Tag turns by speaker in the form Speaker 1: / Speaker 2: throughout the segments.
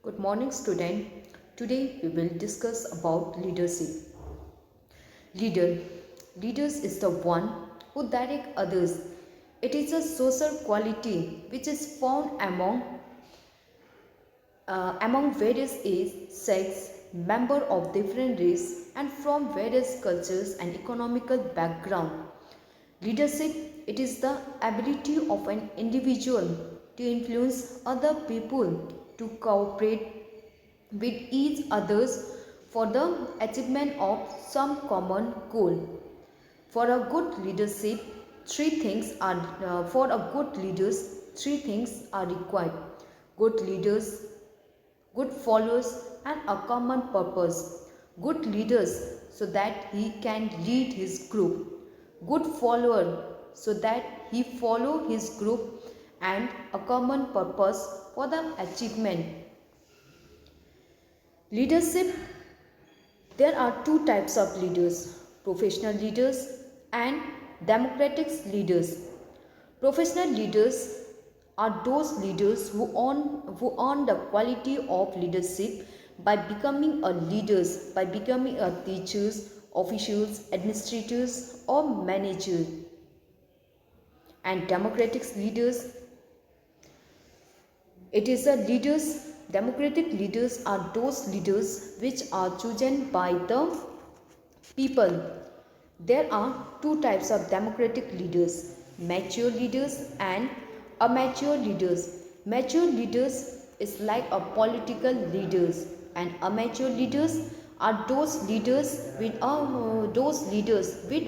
Speaker 1: Good morning, student. Today we will discuss about leadership. Leader. Leaders is the one who direct others. It is a social quality which is found among various age, sex, member of different race and from various cultures and economical background. Leadership, it is the ability of an individual to influence other people to cooperate with each others for the achievement of some common goal. For a good leadership, for a good leaders, three things are required: good leaders, good followers, and a common purpose. Good leaders so that he can lead his group. Good follower so that he follow his group, and a common purpose for the achievement. Leadership, there are two types of leaders: professional leaders and democratic leaders. Professional leaders are those leaders who earn the quality of leadership by becoming a teachers, officials, administrators, or managers. And democratic leaders, it is a leaders. Democratic leaders are those leaders which are chosen by the people. There are two types of democratic leaders: mature leaders and amateur leaders. Mature leaders is like a political leaders, and amateur leaders are those leaders with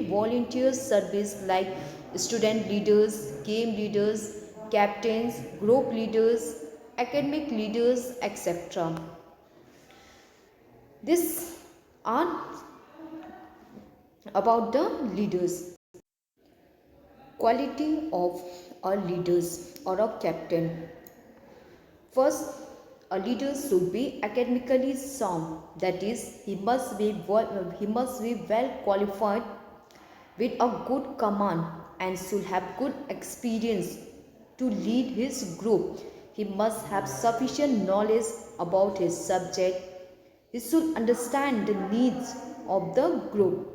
Speaker 1: volunteer service, like student leaders, game leaders, captains, group leaders, academic leaders, etc. This are about the leaders. Quality of a leaders or a captain. First, a leader should be academically sound. That is, he must be well qualified with a good command and should have good experience to lead his group. He must have sufficient knowledge about his subject. He should understand the needs of the group.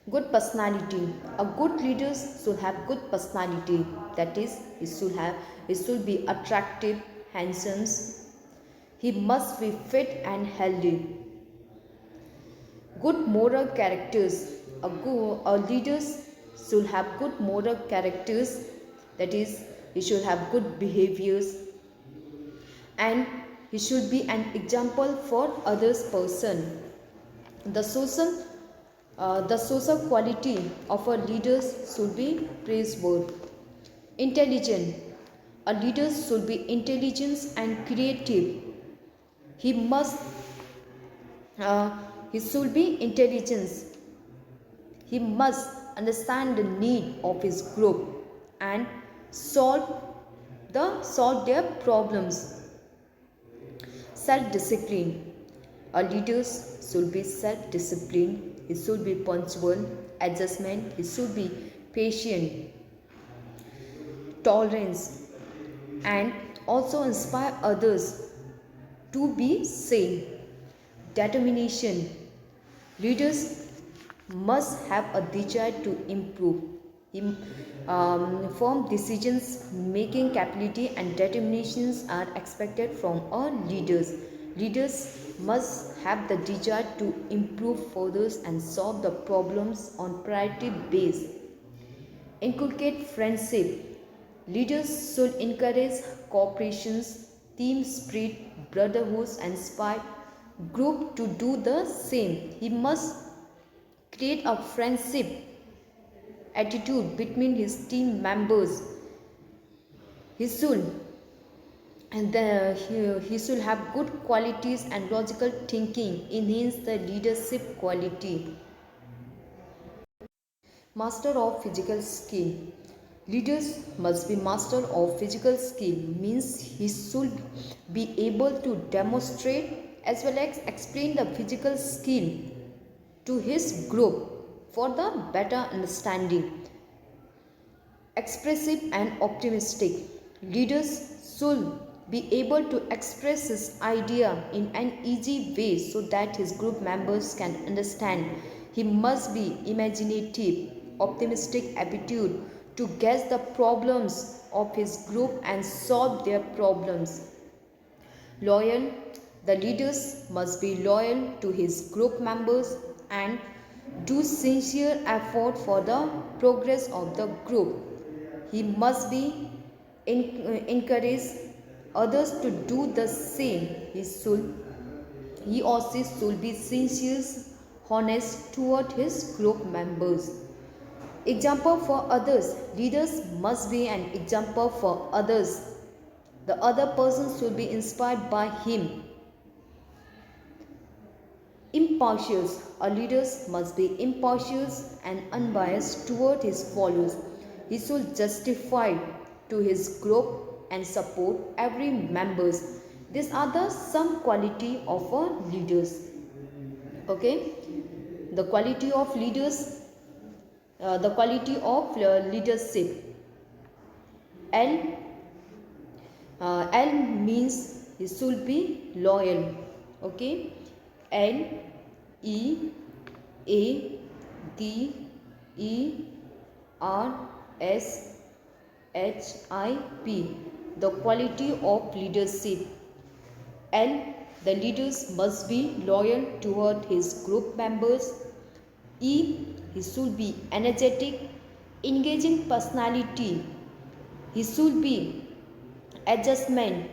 Speaker 1: Good personality. A good leader should have good personality. That is, he should be attractive, handsome. He must be fit and healthy. Good moral characters. A leader should have good moral characters. That is, he should have good behaviors, and he should be an example for others person. The social the social quality of a leader should be praiseworthy. Intelligent. A leader should be intelligent and creative. He must he should be intelligent. He must understand the need of his group and solve their problems. Self-discipline. A leader should be self-disciplined. He should be punctual. Adjustment. He should be patient. Tolerance, and also inspire others to be same. Determination. Leaders must have a desire to improve. Firm decisions making capability and determinations are expected from all leaders. Leaders must have the desire to improve further and solve the problems on priority base. Inculcate friendship. Leaders should encourage cooperation, team spirit, brotherhood, and inspire group to do the same. He must create a friendship attitude between his team members. He should he should have good qualities and logical thinking, enhance the leadership quality. Master of physical skill. Leaders must be master of physical skill, means he should be able to demonstrate as well as explain the physical skill to his group for the better understanding. Expressive and optimistic. Leaders should be able to express his idea in an easy way so that his group members can understand. He must be imaginative, optimistic aptitude to guess the problems of his group and solve their problems. Loyal, the leaders must be loyal to his group members and do sincere effort for the progress of the group. He must be encourage others to do the same. He or she should be sincere, honest toward his group members. Example for others. Leaders must be an example for others. The other person should be inspired by him. Impartial. A leader must be impartial and unbiased toward his followers. He should justify to his group and support every members. These are the some quality of a leaders. Okay, the quality of leaders, the quality of leadership. L L means he should be loyal. Okay, L E A D E R S HIP, the quality of leadership. L, the leaders must be loyal toward his group members. E, he should be energetic, engaging personality. He should be adjustment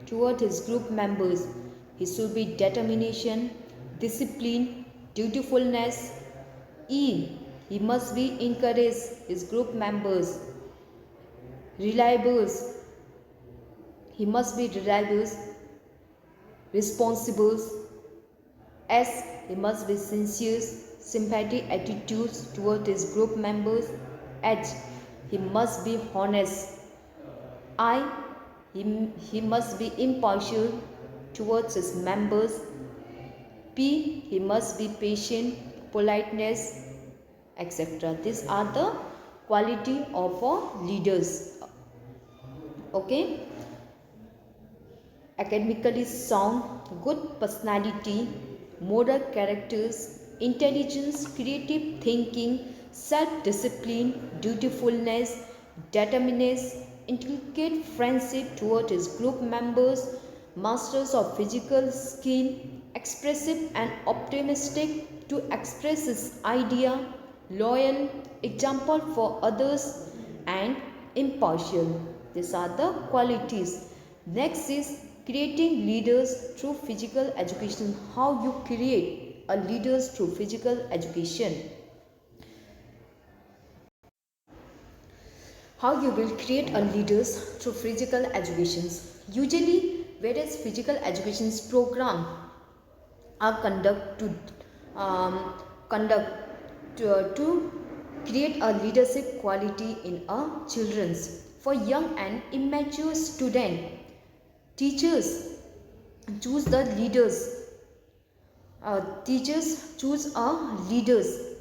Speaker 1: toward his group members. He should be determination, discipline, dutifulness. E, he must be encourage his group members. Reliable, he must be reliable, responsible. S, he must be sincere, sympathetic attitudes toward his group members. H, he must be honest. I, he must be impartial towards his members. P, he must be patient, politeness, etc. These are the quality of our leaders. Okay, academically sound, good personality, moral characters, intelligence, creative thinking, self-discipline, dutifulness, determination, intricate friendship toward his group members, masters of physical skill, expressive and optimistic to express his idea, loyal, example for others, and impartial. These are the qualities. Next is creating leaders through physical education. How you create a leaders through physical education. How you will create a leaders through physical educations. Usually, various physical educations program are conducted to create a leadership quality in our children's. For young and immature student, teachers choose the leaders. Teachers choose leaders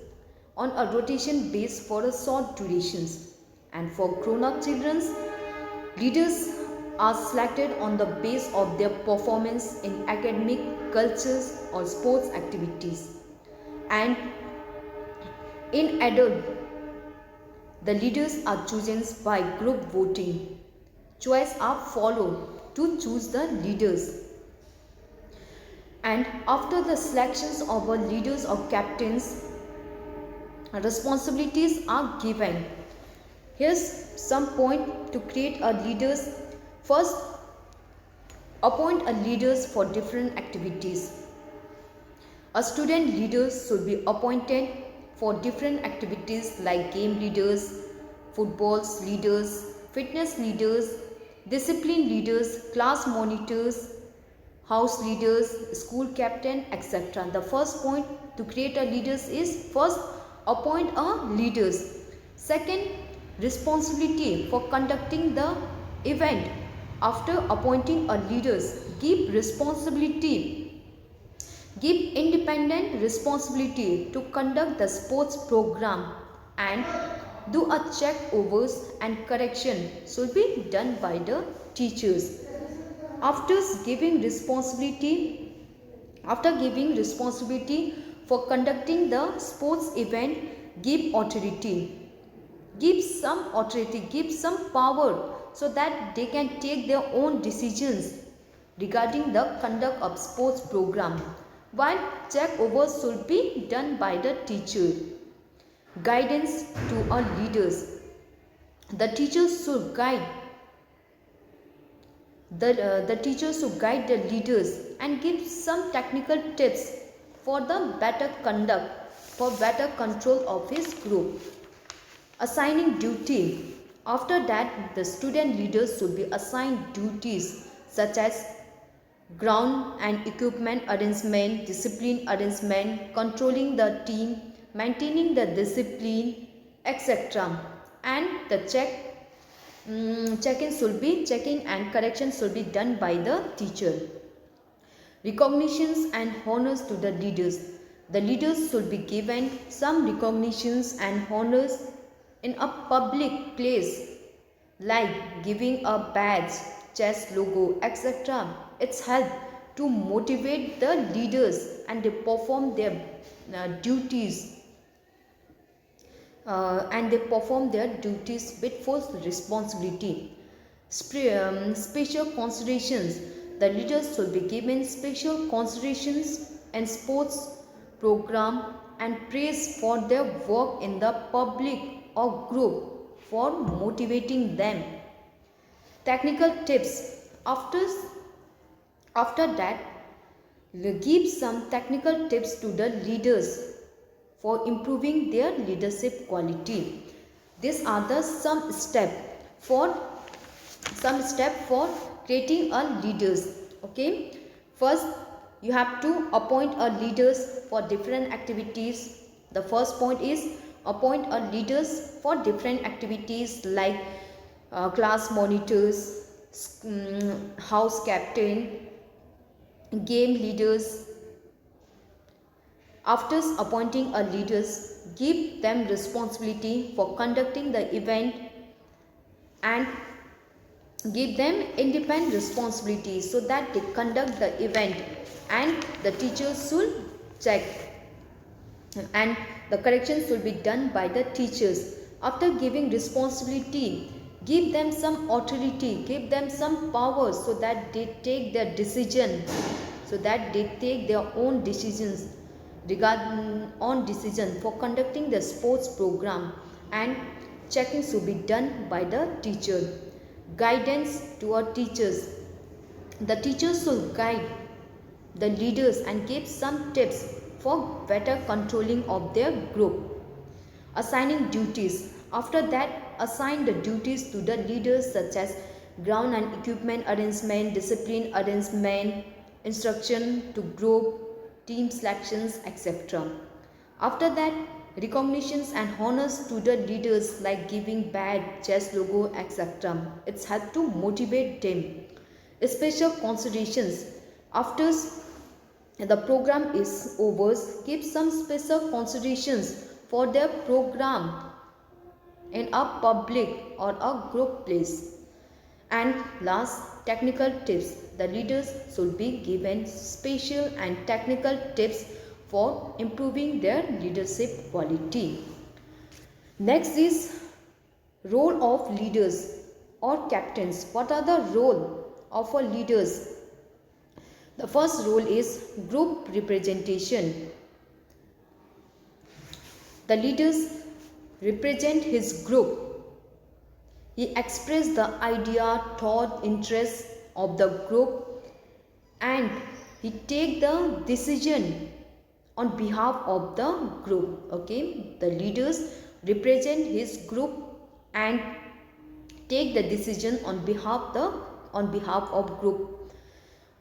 Speaker 1: on a rotation base for a short durations. And for grown-up children, leaders are selected on the base of their performance in academic, cultures or sports activities. And in adult, the leaders are chosen by group voting. Choices are followed to choose the leaders. And after the selections of our leaders or captains, responsibilities are given. Here's some point to create a leaders. First, appoint a leaders for different activities. A student leaders should be appointed for different activities like game leaders, football leaders, fitness leaders, discipline leaders, class monitors, house leaders, school captain, etc. The first point to create a leaders is first appoint a leaders. Second, responsibility for conducting the event. After appointing a leaders, give responsibility. Give independent responsibility to conduct the sports program and do a check overs and correction should be done by the teachers. after giving responsibility for conducting the sports event, give authority, give some power, so that they can take their own decisions regarding the conduct of sports program, while check over should be done by the teacher. Guidance to our leaders. The teachers should guide the leaders and give some technical tips for the better control of his group. Assigning duty. After that, the student leaders should be assigned duties such as ground and equipment arrangement, discipline arrangement, controlling the team, maintaining the discipline, etc. And the checking and correction should be done by the teacher. Recognitions and honors to the leaders. The leaders should be given some recognitions and honors in a public place, like giving a badge, chest logo, etc. It's help to motivate the leaders, and they perform their duties with full responsibility. Special considerations. The leaders should be given special considerations in sports program and praise for their work in the public or group for motivating them. Technical tips. After that, give some technical tips to the leaders for improving their leadership quality. These are the some step for creating a leaders. Okay, first you have to appoint a leaders for different activities. The first point is appoint a leaders for different activities, like class monitors, house captain, game leaders. After appointing a leaders, give them responsibility for conducting the event and give them independent responsibility so that they conduct the event, and the teachers should check, and the correction should be done by the teachers. After giving responsibility, give them some authority, give them some power, so that they take their decision, own decisions for conducting the sports program, and checking should be done by the teacher. Guidance to our teachers. The teachers should guide the leaders and give some tips for better controlling of their group. Assigning duties. After that, assign the duties to the leaders such as ground and equipment arrangement, discipline arrangement, instruction to group, team selections, etc. After that, recognitions and honors to the leaders, like giving badge, chest logo, etc. It's help to motivate them. Special considerations. After the program is over, give some special considerations for their program in a public or a group place. And last, technical tips. The leaders should be given special and technical tips for improving their leadership quality. Next is role of leaders or captains. What are the role of our leaders? The first role is group representation. The leaders represent his group. He expresses the idea, thought, interest of the group, and he take the decision on behalf of the group. Okay, the leaders represent his group and take the decision on behalf of group.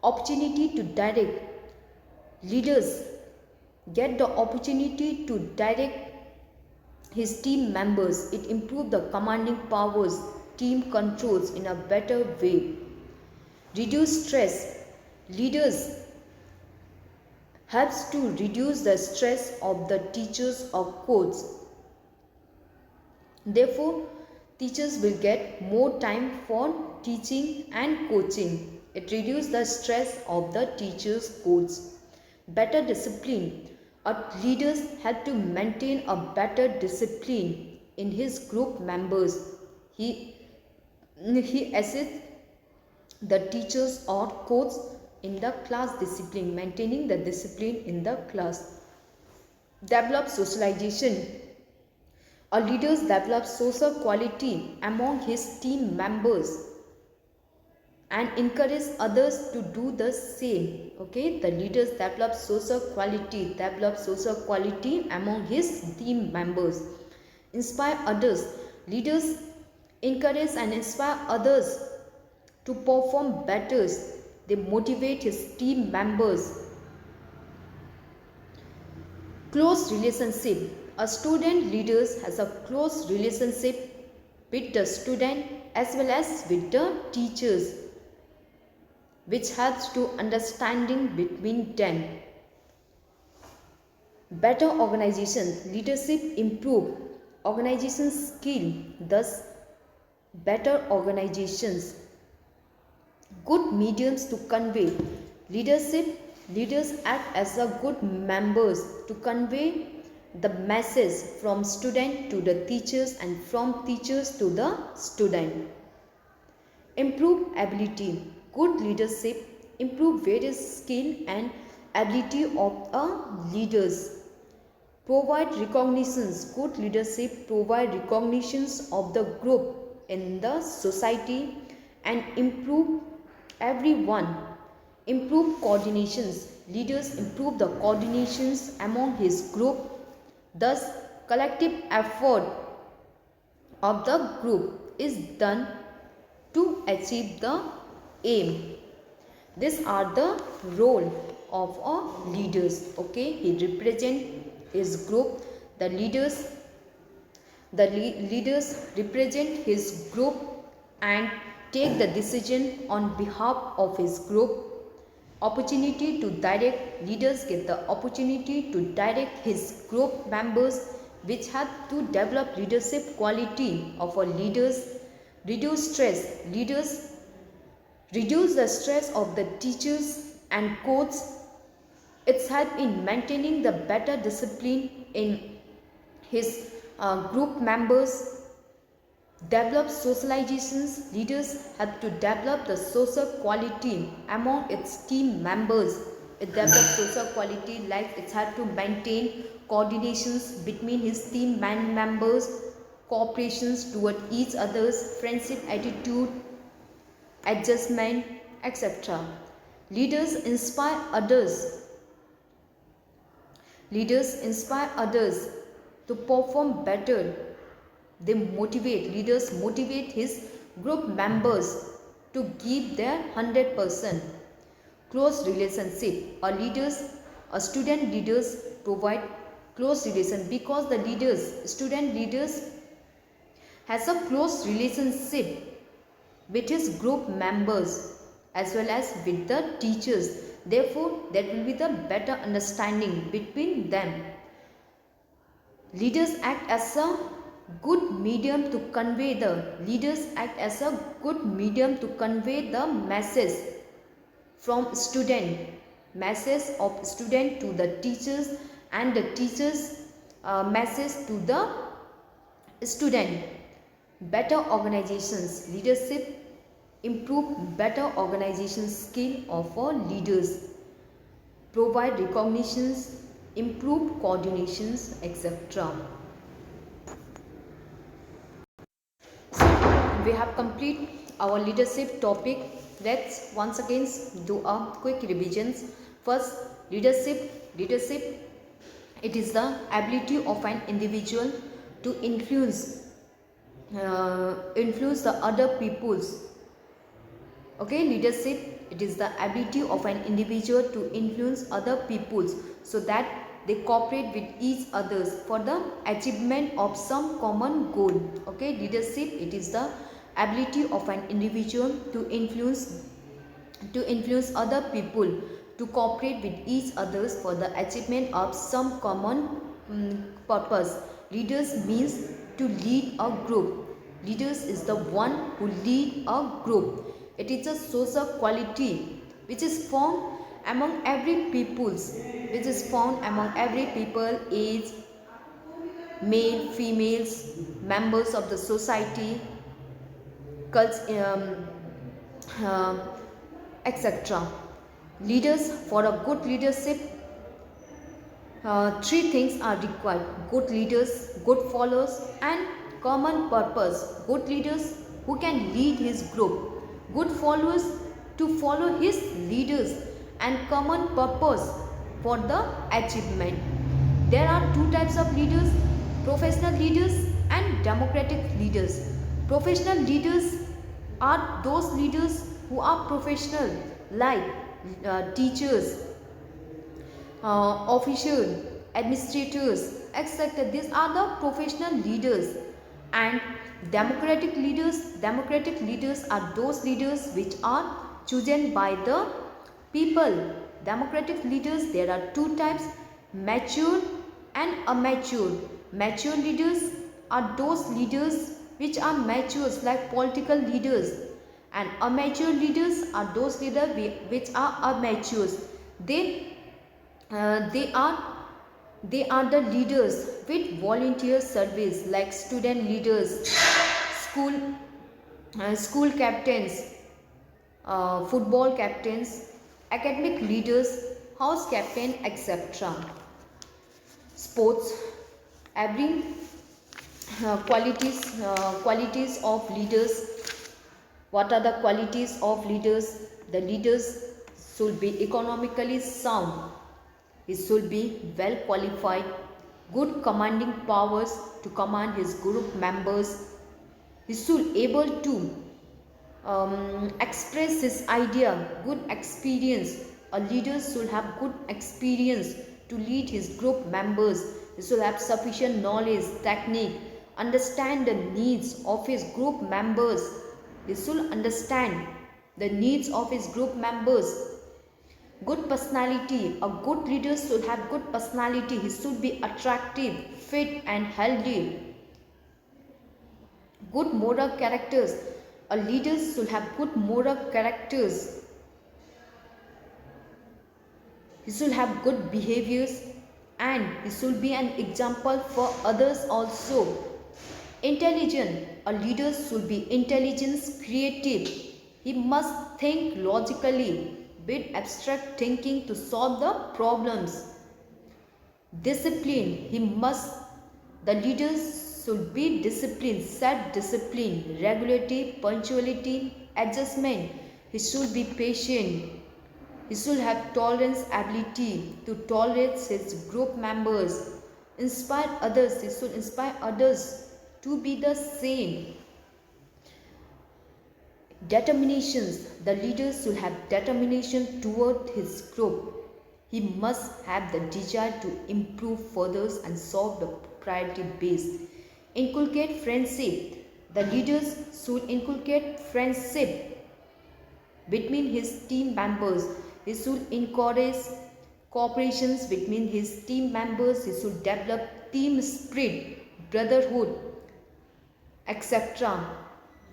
Speaker 1: Opportunity to direct. Leaders get the opportunity to direct his team members. It improves the commanding powers, team controls in a better way. Reduce stress. Leaders helps to reduce the stress of the teachers or coaches. Therefore, teachers will get more time for teaching and coaching. It reduces the stress of the teacher's codes. Better discipline. A leader help to maintain a better discipline in his group members. He assists the teachers or coach in the class discipline, maintaining the discipline in the class. Develop socialization. A leader develops social quality among his team members and encourage others to do the same. Okay, the leaders develop social quality among his team members. Inspire others. Leaders encourage and inspire others to perform better. They motivate his team members. Close relationship. A student leader has a close relationship with the student as well as with the teachers, which helps to understanding between them. Better organization. Leadership improve organization skill, thus better organizations. Good mediums to convey. Leaders act as a good members to convey the message from student to the teachers and from teachers to the student. Improve ability. Good leadership improve various skill and ability of a leaders. Provide recognitions. Good leadership provide recognitions of the group in the society and improve everyone. Improve coordinations. Leaders improve the coordinations among his group. Thus, collective effort of the group is done to achieve the aim. These are the role of a leaders. Okay, he represent his group. The leaders represent his group and take the decision on behalf of his group. Opportunity to direct. Leaders get the opportunity to direct his group members, which help to develop leadership quality of our leaders. Reduce stress. Leaders reduce the stress of the teachers and coaches. It's help in maintaining the better discipline in his group members. Develop socializations. Leaders help to develop the social quality among its team members. It develops social quality like it had to maintain coordinations between his team members, cooperations toward each other's, friendship attitude, adjustment, etc. Leaders inspire others. Leaders inspire others to perform better. They motivate. Leaders motivate his group members to give their 100%. Close relationship. A student leaders provide close relation because the student leaders has a close relationship with his group members as well as with the teachers. Therefore, there will be the better understanding between them. Leaders act as a good medium to convey the message from message of student to the teachers and the teachers message to the student. Better organizations. Leadership improve better organization skill of our leaders. Provide recognitions, improve coordinations, etc. So we have complete our leadership topic. Let's once again do a quick revisions. First, leadership. It is the ability of an individual to influence the other peoples. Okay, leadership, it is the ability of an individual to influence other peoples so that they cooperate with each others for the achievement of some common goal. Okay, leadership, it is the ability of an individual to influence other people to cooperate with each others for the achievement of some common purpose. Leaders means to lead a group. Leaders is the one who lead a group. It is a social quality which is found among every peoples, which is found among every people, age, male, females, members of the society, cults, uh, etc. Leaders, for a good leadership, three things are required: good leaders, good followers, and common purpose. Good leaders who can lead his group, good followers to follow his leaders, and common purpose for the achievement. There are two types of leaders: professional leaders and democratic leaders. Professional leaders are those leaders who are professional, like teachers, officials, administrators, etc. These are the professional leaders. And democratic leaders are those leaders which are chosen by the people. Democratic leaders, there are two types: mature and immature. Mature leaders are those leaders which are matures, like political leaders, and immature leaders are those leaders which are amateurs. They they are the leaders with volunteer service, like student leaders, school school captains, football captains, academic leaders, house captain, etc. Sports. Every qualities of leaders. What are the qualities of leaders? The leaders should be economically sound. He should be well qualified, good commanding powers to command his group members. He should able to express his idea, good experience. A leader should have good experience to lead his group members. He should have sufficient knowledge, technique, understand the needs of his group members. He should understand the needs of his group members. Good personality. A good leader should have good personality. He should be attractive, fit and healthy. Good moral characters. A leader should have good moral characters. He should have good behaviors, and he should be an example for others also. Intelligent. A leader should be intelligent, creative. He must think logically, with abstract thinking to solve the problems. Discipline. The leaders should be disciplined, self-discipline, regularity, punctuality, adjustment. He should be patient. He should have tolerance, ability to tolerate his group members. Inspire others. He should inspire others to be the same. Determinations. The leader should have determination toward his group. He must have the desire to improve further and solve the priority base. Inculcate friendship. The leaders should inculcate friendship between his team members. He should encourage cooperations between his team members. He should develop team spirit, brotherhood, etc.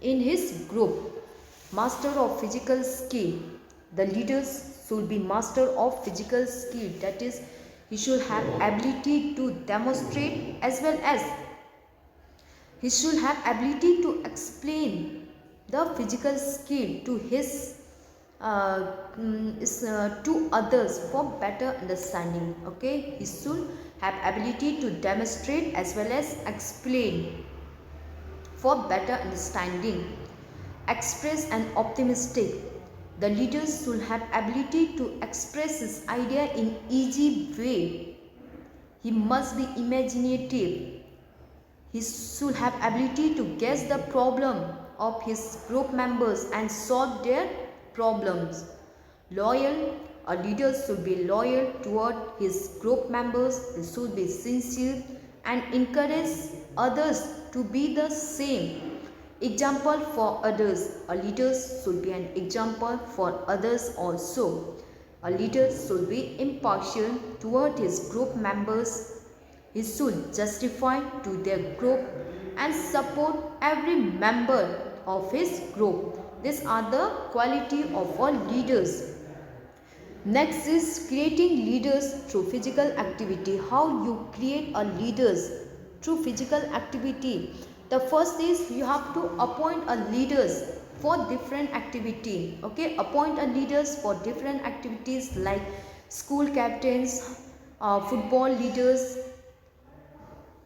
Speaker 1: in his group. Master of physical skill. The leaders should be master of physical skill. That is, he should have ability to demonstrate, as well as he should have ability to explain the physical skill to his to others for better understanding. Okay, he should have ability to demonstrate as well as explain for better understanding. Express and optimistic. The leaders should have ability to express his idea in easy way. He must be imaginative. He should have ability to guess the problem of his group members and solve their problems. Loyal. A leader should be loyal toward his group members. He should be sincere and encourage others to be the same. Example for others. A leader should be an example for others also. A leader should be impartial toward his group members. He should justify to their group and support every member of his group. These are the quality of our leaders. Next is creating leaders through physical activity. How you create a leaders through physical activity. The first is you have to appoint a leaders for different activity. Okay, appoint a leaders for different activities like school captains, football leaders,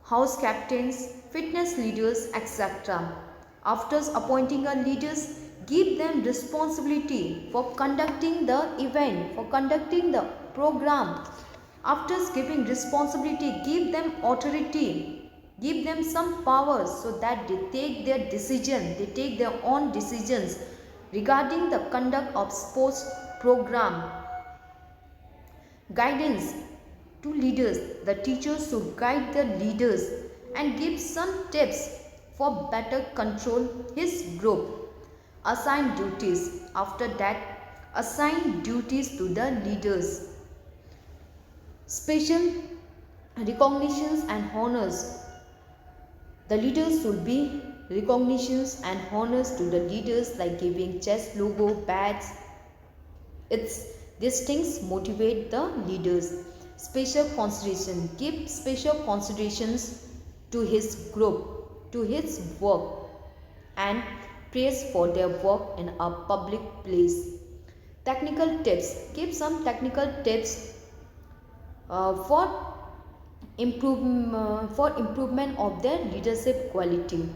Speaker 1: house captains, fitness leaders, etc. After appointing a leaders, give them responsibility for conducting the event, for conducting the program. After giving responsibility, give them authority, give them some power so that they take their decision, they take their own decisions regarding the conduct of sports program. Guidance to leaders. The teachers should guide the leaders and give some tips for better control his group. Assign duties. After that, assign duties to the leaders. Special recognitions and honors. The leaders should be recognitions and honors to the leaders like giving chest logo, badge. These things motivate the leaders. Special consideration. Give special considerations to his group, to his work, and praise for their work in a public place. Technical tips. Give some technical tips for improvement of their leadership quality.